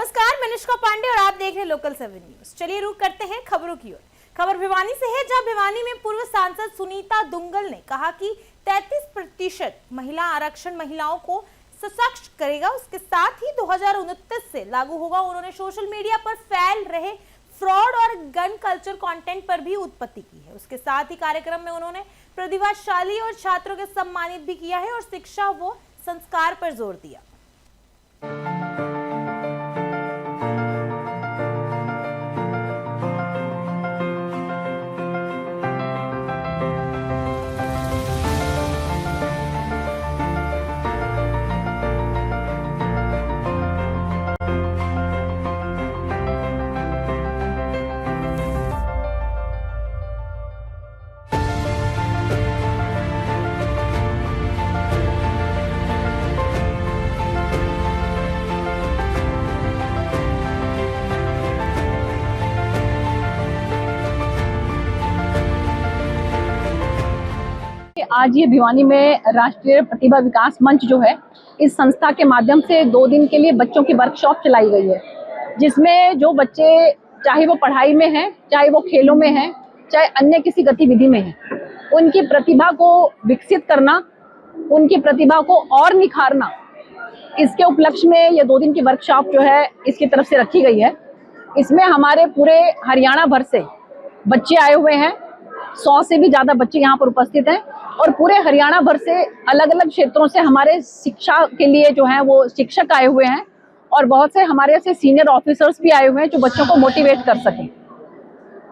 नमस्कार, मैं निष्का पांडे और आप देख रहे हैं लोकल 7 न्यूज। चलिए रुक करते हैं खबरों की ओर। खबर भिवानी से है, जहां भिवानी में पूर्व सांसद सुनीता दुंगल ने कहा कि 33% महिला आरक्षण महिलाओं को सशक्त करेगा, उसके साथ ही 2029 से लागू होगा। उन्होंने सोशल मीडिया पर फैल रहे फ्रॉड और गन कल्चर कंटेंट पर भी उत्पत्ति की है। उसके साथ ही कार्यक्रम में उन्होंने प्रतिभाशाली और छात्रों के सम्मानित भी किया है और शिक्षा व संस्कार पर जोर दिया। आज ये भिवानी में राष्ट्रीय प्रतिभा विकास मंच जो है, इस संस्था के माध्यम से 2 दिन के लिए बच्चों की वर्कशॉप चलाई गई है, जिसमें जो बच्चे चाहे वो पढ़ाई में हैं, चाहे वो खेलों में हैं, चाहे अन्य किसी गतिविधि में हैं, उनकी प्रतिभा को विकसित करना, उनकी प्रतिभा को और निखारना, इसके उपलक्ष्य में ये 2 दिन की वर्कशॉप जो है इसकी तरफ से रखी गई है। इसमें हमारे पूरे हरियाणा भर से बच्चे आए हुए हैं, 100 से भी ज़्यादा बच्चे यहाँ पर उपस्थित हैं और पूरे हरियाणा भर से अलग अलग क्षेत्रों से हमारे शिक्षा के लिए जो है वो शिक्षक आए हुए हैं और बहुत से हमारे ऐसे सीनियर ऑफिसर्स भी आए हुए हैं जो बच्चों को मोटिवेट कर सकें।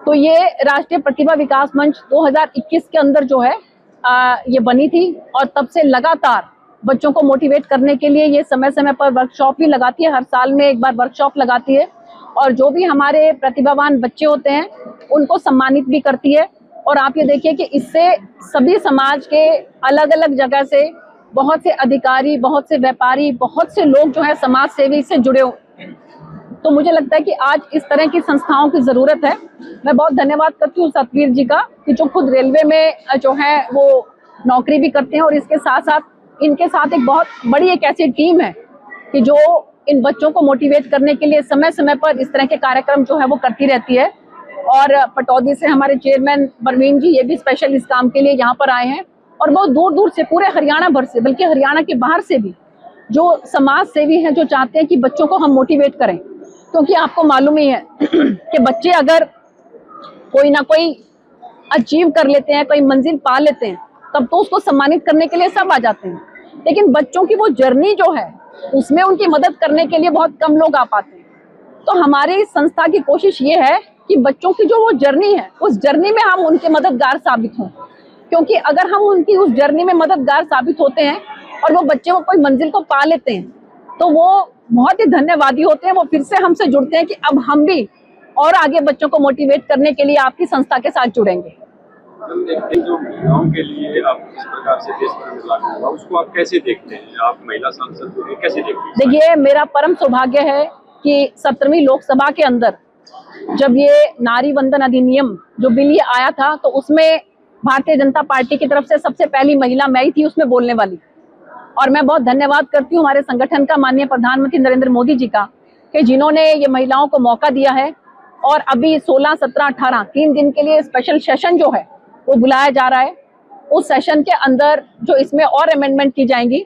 तो ये राष्ट्रीय प्रतिभा विकास मंच 2021 के अंदर जो है ये बनी थी और तब से लगातार बच्चों को मोटिवेट करने के लिए ये समय समय पर वर्कशॉप भी लगाती है। हर साल में एक बार वर्कशॉप लगाती है और जो भी हमारे प्रतिभावान बच्चे होते हैं उनको सम्मानित भी करती है। और आप ये देखिए कि इससे सभी समाज के अलग अलग जगह से बहुत से अधिकारी, बहुत से व्यापारी, बहुत से लोग जो है समाज सेवी से जुड़े हुए हैं। तो मुझे लगता है कि आज इस तरह की संस्थाओं की ज़रूरत है। मैं बहुत धन्यवाद करती हूँ सतवीर जी का कि जो खुद रेलवे में जो है वो नौकरी भी करते हैं और इसके साथ साथ इनके साथ एक बहुत बड़ी एक ऐसी टीम है कि जो इन बच्चों को मोटिवेट करने के लिए समय समय पर इस तरह के कार्यक्रम जो है वो करती रहती है। और पटौदी से हमारे चेयरमैन परवीन जी ये भी स्पेशल इस काम के लिए यहाँ पर आए हैं और बहुत दूर दूर से पूरे हरियाणा भर से, बल्कि हरियाणा के बाहर से भी जो समाज सेवी हैं जो चाहते हैं कि बच्चों को हम मोटिवेट करें। क्योंकि आपको मालूम ही है कि बच्चे अगर कोई ना कोई अचीव कर लेते हैं, कोई मंजिल पा लेते हैं, तब तो उसको सम्मानित करने के लिए सब आ जाते हैं, लेकिन बच्चों की वो जर्नी जो है उसमें उनकी मदद करने के लिए बहुत कम लोग आ पाते हैं। तो हमारी संस्था की कोशिश ये है कि बच्चों की जो वो जर्नी है, उस जर्नी में हम उनके मददगार साबित हों। क्योंकि अगर हम उनकी उस जर्नी में मददगार साबित होते हैं और वो बच्चे वो कोई मंजिल को पा लेते हैं, तो वो बहुत ही धन्यवादी होते हैं। वो फिर से हमसे जुड़ते हैं कि अब हम भी और आगे बच्चों को मोटिवेट करने के लिए आपकी संस्था के साथ जुड़ेंगे। जो महिलाओं के लिए आप इस प्रकार से देश भर में लागू हुआ, उसको आप कैसे देखते हैं? आप महिला सांसद कैसे देखते हैं? देखिए, मेरा परम सौभाग्य है कि 17वीं लोकसभा के अंदर जब ये नारी वंदन अधिनियम जो बिल ये आया था, तो उसमें भारतीय जनता पार्टी की तरफ से सबसे पहली महिला मैं ही थी उसमें बोलने वाली। और मैं बहुत धन्यवाद करती हूँ हमारे संगठन का, माननीय प्रधानमंत्री नरेंद्र मोदी जी का, कि जिन्होंने ये महिलाओं को मौका दिया है। और अभी 16, 17, 18 3 दिन के लिए स्पेशल सेशन जो है वो बुलाया जा रहा है। उस सेशन के अंदर जो इसमें और अमेंडमेंट की जाएंगी,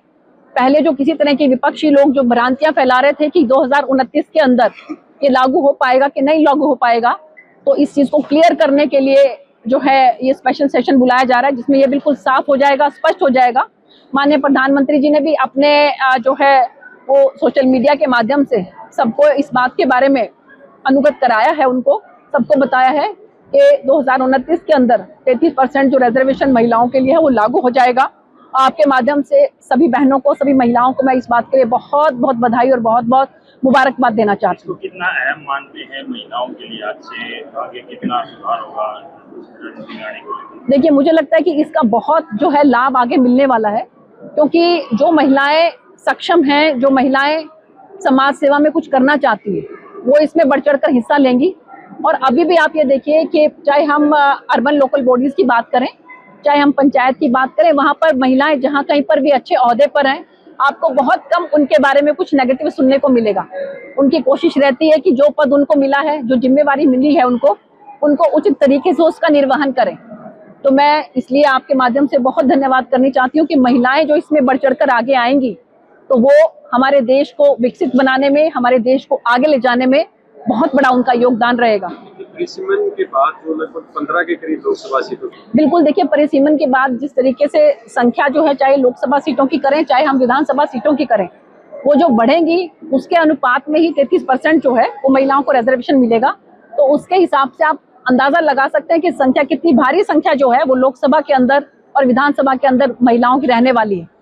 पहले जो किसी तरह के विपक्षी लोग जो भ्रांतियां फैला रहे थे कि 2029 के अंदर ये लागू हो पाएगा कि नहीं लागू हो पाएगा, तो इस चीज को क्लियर करने के लिए जो है ये स्पेशल सेशन बुलाया जा रहा है, जिसमें ये बिल्कुल साफ हो जाएगा, स्पष्ट हो जाएगा। माननीय प्रधानमंत्री जी ने भी अपने जो है वो सोशल मीडिया के माध्यम से सबको इस बात के बारे में अवगत कराया है, उनको सबको बताया है कि 2029 के अंदर 33% जो रिजर्वेशन महिलाओं के लिए है वो लागू हो जाएगा। आपके माध्यम से सभी बहनों को, सभी महिलाओं को मैं इस बात के लिए बहुत बहुत बधाई और बहुत बहुत मुबारकबाद देना चाहती हूँ। कितना अहम मानते हैं महिलाओं के लिए? आज से आगे कितना सुधार होगा? देखिए, मुझे लगता है कि इसका बहुत जो है लाभ आगे मिलने वाला है, क्योंकि जो महिलाएं सक्षम हैं, जो महिलाएं समाज सेवा में कुछ करना चाहती है, वो इसमें बढ़ चढ़ कर हिस्सा लेंगी। और अभी भी आप ये देखिए कि चाहे हम अर्बन लोकल बॉडीज की बात करें, चाहे हम पंचायत की बात करें, वहाँ पर महिलाएं जहाँ कहीं पर भी अच्छे ओहदे पर हैं, आपको बहुत कम उनके बारे में कुछ नेगेटिव सुनने को मिलेगा। उनकी कोशिश रहती है कि जो पद उनको मिला है, जो जिम्मेवारी मिली है उनको उचित तरीके से उसका निर्वहन करें। तो मैं इसलिए आपके माध्यम से बहुत धन्यवाद करनी चाहती हूँ कि महिलाएं जो इसमें बढ़ चढ़कर आगे आएंगी तो वो हमारे देश को विकसित बनाने में, हमारे देश को आगे ले जाने में बहुत बड़ा उनका योगदान रहेगा। परिसीमन के बाद जो लगभग 15 के करीब लोकसभा सीटों बिल्कुल, देखिए परिसीमन के बाद जिस तरीके से संख्या जो है, चाहे लोकसभा सीटों की करें चाहे हम विधानसभा सीटों की करें, वो जो बढ़ेंगी उसके अनुपात में ही 33% जो है वो महिलाओं को रिजर्वेशन मिलेगा। तो उसके हिसाब से आप अंदाजा लगा सकते हैं कि संख्या कितनी भारी संख्या जो है वो लोकसभा के अंदर और विधानसभा के अंदर महिलाओं की रहने वाली है।